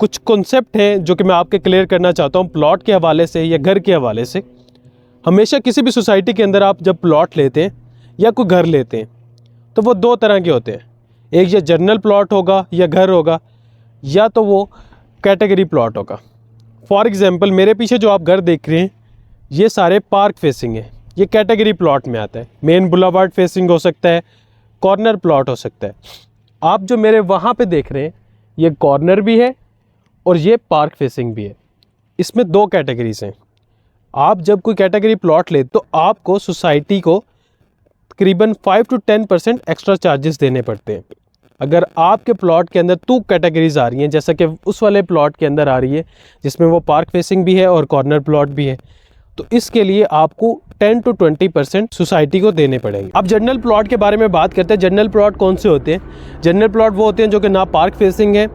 कुछ कॉन्सेप्ट हैं जो कि मैं आपके क्लियर करना चाहता हूँ प्लॉट के हवाले से या घर के हवाले से। हमेशा किसी भी सोसाइटी के अंदर आप जब प्लॉट लेते हैं या कोई घर लेते हैं तो वो दो तरह के होते हैं, एक ये जनरल प्लॉट होगा या घर होगा, या तो वो कैटेगरी प्लॉट होगा। फॉर एग्ज़ाम्पल मेरे पीछे जो आप घर देख रहे हैं ये सारे पार्क फेसिंग है, ये कैटेगरी प्लॉट में आता है। मेन बुलावार्ड फेसिंग हो सकता है, कॉर्नर प्लॉट हो सकता है। आप जो मेरे वहाँ पे देख रहे हैं ये कॉर्नर भी है और ये पार्क फेसिंग भी है। इसमें दो कैटेगरीज हैं। आप जब कोई कैटेगरी प्लॉट ले तो आपको सोसाइटी को तकरीबन 5 to 10% एक्स्ट्रा चार्जेस देने पड़ते हैं। अगर आपके प्लॉट के अंदर 2 कैटेगरीज आ रही हैं, जैसा कि उस वाले प्लॉट के अंदर आ रही है जिसमें वो पार्क फेसिंग भी है और कॉर्नर प्लॉट भी है, तो इसके लिए आपको 10 to 20% सोसाइटी को देने पड़ेंगे। अब जनरल प्लॉट के बारे में बात करते हैं। जनरल प्लॉट कौन से होते हैं? जनरल प्लॉट वो होते हैं जो कि ना पार्क फेसिंग है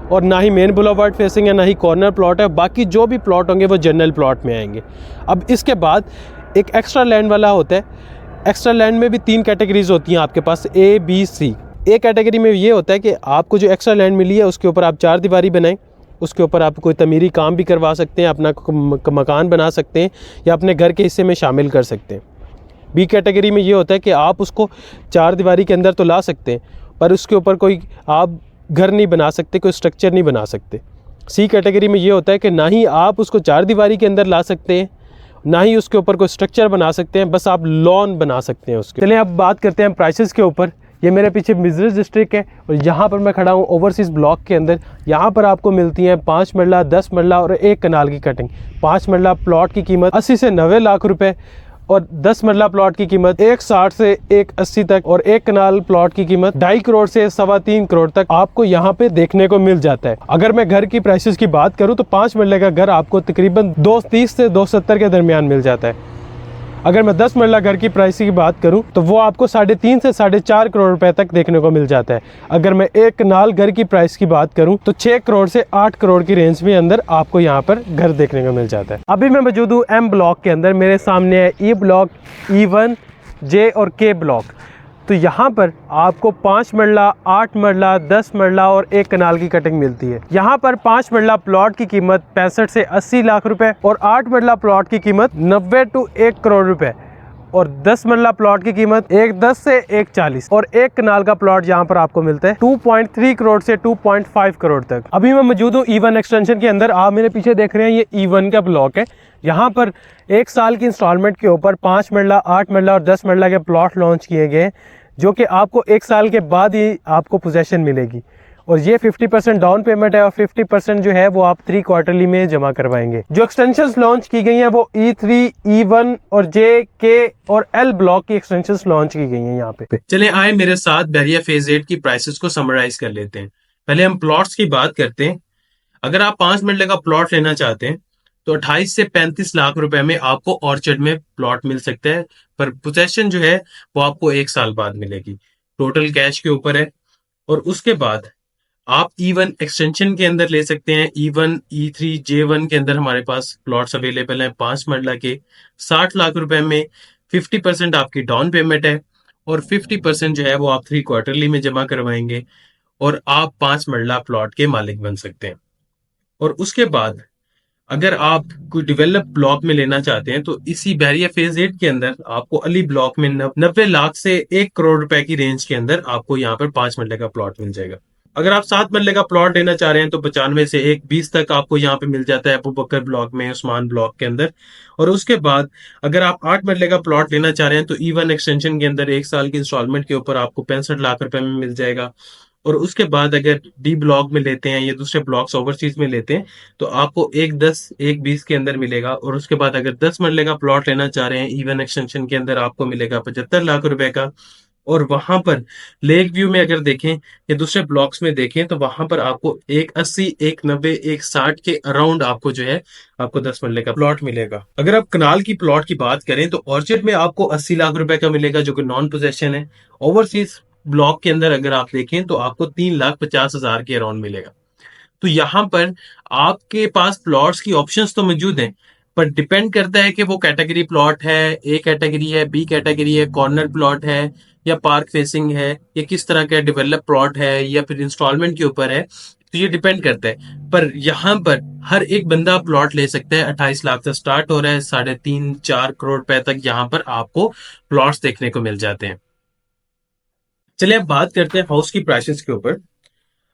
और ना ही मेन बुलावार्ड फेसिंग है, ना ही कॉर्नर प्लॉट है। बाकी जो भी प्लॉट होंगे वो जनरल प्लॉट में आएंगे। अब इसके बाद एक एक्स्ट्रा लैंड वाला होता है। एक्स्ट्रा लैंड में भी 3 कैटेगरीज होती हैं आपके पास, A, B, C। A category में ये होता है कि आपको जो एक्स्ट्रा लैंड मिली है उसके ऊपर आप 4 दीवारी बनाएं, उसके ऊपर आप कोई तमीरी काम भी करवा सकते हैं, अपना मकान बना सकते हैं या अपने घर के हिस्से में शामिल कर सकते हैं। बी कैटेगरी में ये होता है कि आप उसको 4 दीवारी के अंदर तो ला सकते हैं पर उसके ऊपर कोई आप घर नहीं बना सकते, कोई स्ट्रक्चर नहीं बना सकते। सी कैटेगरी में ये होता है कि ना ही आप उसको 4 दीवारी के अंदर ला सकते हैं, ना ही उसके ऊपर कोई स्ट्रक्चर बना सकते हैं, बस आप लॉन बना सकते हैं उसके। चलिए अब बात करते हैं प्राइसेस के ऊपर। ये मेरे पीछे मिजरिस डिस्ट्रिक्ट है और यहाँ पर मैं खड़ा हूँ ओवरसीज़ ब्लॉक के अंदर। यहाँ पर आपको मिलती हैं 5 मरला, 10 मरला और 1 कनाल की कटिंग। 5 मरला प्लॉट की कीमत 80 से 90 लाख रुपए और 10 मरला प्लॉट की कीमत 160 से 180 तक और 1 कनाल प्लॉट की कीमत 2.5 करोड़ से 3.25 करोड़ तक आपको यहाँ पे देखने को मिल जाता है। अगर मैं घर की प्राइसेस की बात करूँ तो 5 मरले का घर आपको तकरीबन 230 से 270 के दरमियान मिल जाता है। अगर मैं 10 मरला घर की प्राइस की बात करूं तो वो आपको 3.5 से 4.5 करोड़ रुपए तक देखने को मिल जाता है। अगर मैं 1 कनाल घर की प्राइस की बात करूं तो 6 करोड़ से 8 करोड़ की रेंज में अंदर आपको यहां पर घर देखने को मिल जाता है। अभी मैं मौजूद हूं एम ब्लॉक के अंदर। मेरे सामने है ई ब्लॉक, E1, J और K ब्लॉक। तो यहाँ पर आपको 5 मरला, 8 मरला, 10 मरला और 1 कनाल की कटिंग मिलती है। यहाँ पर 5 मरला प्लॉट की कीमत 65 से 80 लाख रुपए और 8 मरला प्लॉट की कीमत 90 to 1 करोड़ रुपए और 10 मरला प्लॉट की कीमत 110 से 140 और 1 कनाल का प्लॉट यहाँ पर आपको मिलता है 2.3 करोड़ से 2.5 करोड़ तक। अभी मैं मौजूद हूँ E1 एक्सटेंशन के अंदर। आप मेरे पीछे देख रहे हैं ये E1 का ब्लॉक है। यहाँ पर 1 साल की इंस्टॉलमेंट के ऊपर 5 मरला, 8 मरला और 10 मरला के प्लॉट लॉन्च किए गए हैं जो कि आपको 1 साल के बाद ही आपको पोजेसन मिलेगी और ये 50% डाउन पेमेंट है और 50% जो है वो आप 3 क्वार्टरली में जमा करवाएंगे। जो एक्सटेंशंस लॉन्च की गई हैं वो E3, E1 और J, K और L ब्लॉक की एक्सटेंशंस लॉन्च की गई हैं यहाँ पे। चले आए मेरे साथ बहरिया फेज 8 की प्राइसेस को समराइज कर लेते हैं। पहले हम प्लॉट्स की बात करते हैं। अगर आप 5 मरले का प्लॉट लेना चाहते हैं तो 28 से 35 लाख रुपए में आपको ऑर्चर्ड में प्लॉट मिल सकता है, पर पोजेशन जो है वो आपको 1 साल बाद मिलेगी। टोटल कैश के ऊपर है। और उसके बाद आप E1 एक्सटेंशन के अंदर ले सकते हैं। E1, E3, J1 के अंदर हमारे पास प्लॉट्स अवेलेबल हैं 5 मरला के 60 लाख रुपए में। 50% आपकी डाउन पेमेंट है और 50% जो है वो आप 3 क्वार्टरली में जमा करवाएंगे और आप 5 मरला प्लॉट के मालिक बन सकते हैं। और उसके बाद अगर आप कोई डेवलप ब्लॉक में लेना चाहते हैं तो इसी बहरिया फेज 8 के अंदर आपको अली ब्लॉक में 90 लाख से 1 करोड़ रुपए की रेंज के अंदर आपको यहाँ पर 5 मरले का प्लॉट मिल जाएगा। अगर आप 7 मरले का प्लॉट लेना चाह रहे हैं तो 95 से 120 तक आपको यहाँ पे मिल जाता है अबू बकर ब्लॉक में, उस्मान ब्लॉक के अंदर। और उसके बाद अगर आप 8 मरले का प्लॉट लेना चाह रहे हैं तो E1 एक्सटेंशन के अंदर 1 साल की इंस्टॉलमेंट के ऊपर आपको 65 लाख रुपए में मिल जाएगा। और उसके बाद अगर डी ब्लॉक में लेते हैं या दूसरे ब्लॉक्स ओवरसीज में लेते हैं तो आपको 110, 120 के अंदर मिलेगा। और उसके बाद अगर 10 मरले का प्लॉट लेना चाह रहे हैं E1 एक्सटेंशन के अंदर आपको मिलेगा 75 लाख रुपए का। और वहां पर लेक व्यू में अगर देखें या दूसरे ब्लॉक्स में देखें तो वहां पर आपको 180, 190, 160 के अराउंड आपको जो है आपको 10 मरले का प्लॉट मिलेगा। अगर आप कनाल की प्लॉट की बात करें तो ऑर्चर्ड में आपको 80 लाख रुपए का मिलेगा जो कि नॉन पोजेशन है। ओवरसीज ब्लॉक के अंदर अगर आप देखें तो आपको 3,50,000 के अराउंड मिलेगा। तो यहाँ पर आपके पास प्लॉट्स की ऑप्शंस तो मौजूद हैं, पर डिपेंड करता है कि वो कैटेगरी प्लॉट है, ए कैटेगरी है, बी कैटेगरी है, कॉर्नर प्लॉट है या पार्क फेसिंग है या किस तरह का डेवलप प्लॉट है या फिर इंस्टॉलमेंट के ऊपर है। तो ये डिपेंड करता है, पर यहाँ पर हर एक बंदा प्लॉट ले सकता है। 28 लाख से स्टार्ट हो रहा है, 3.5-4 करोड़ रुपए तक यहाँ पर आपको प्लॉट्स देखने को मिल जाते हैं। चलिए अब बात करते हैं हाउस की प्राइसेस के ऊपर।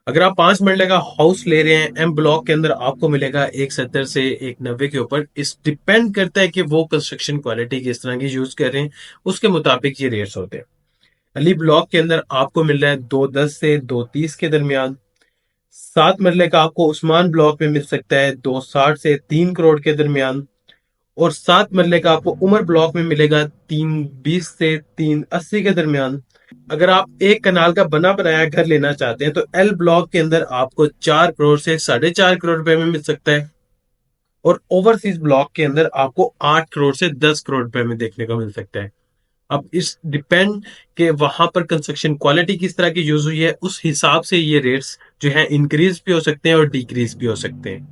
अगर आप 5 मरले का हाउस ले रहे हैं एम ब्लॉक के अंदर, आपको मिलेगा 170 से 190 के ऊपर। इस डिपेंड करता है कि वो कंस्ट्रक्शन क्वालिटी किस तरह की यूज कर रहे हैं, उसके मुताबिक ये रेट्स होते हैं। अली ब्लॉक के अंदर आपको मिल रहा है 210 से 230 के दरमियान। 7 मरले का आपको उस्मान ब्लॉक में मिल सकता है 260 से 3 करोड़ के दरमियान। और 7 मरले का आपको उमर ब्लॉक में मिलेगा 320 से 380 के दरमियान। अगर आप एक कनाल का बना बनाया घर लेना चाहते हैं तो एल ब्लॉक के अंदर आपको 4 करोड़ से 4.5 करोड़ रुपए में मिल सकता है। और ओवरसीज ब्लॉक के अंदर आपको 8 करोड़ से 10 करोड़ रुपए में देखने को मिल सकता है। अब इस डिपेंड के वहां पर कंस्ट्रक्शन क्वालिटी किस तरह की यूज हुई है, उस हिसाब से ये रेट्स जो है इंक्रीज भी हो सकते हैं और डिक्रीज भी हो सकते हैं।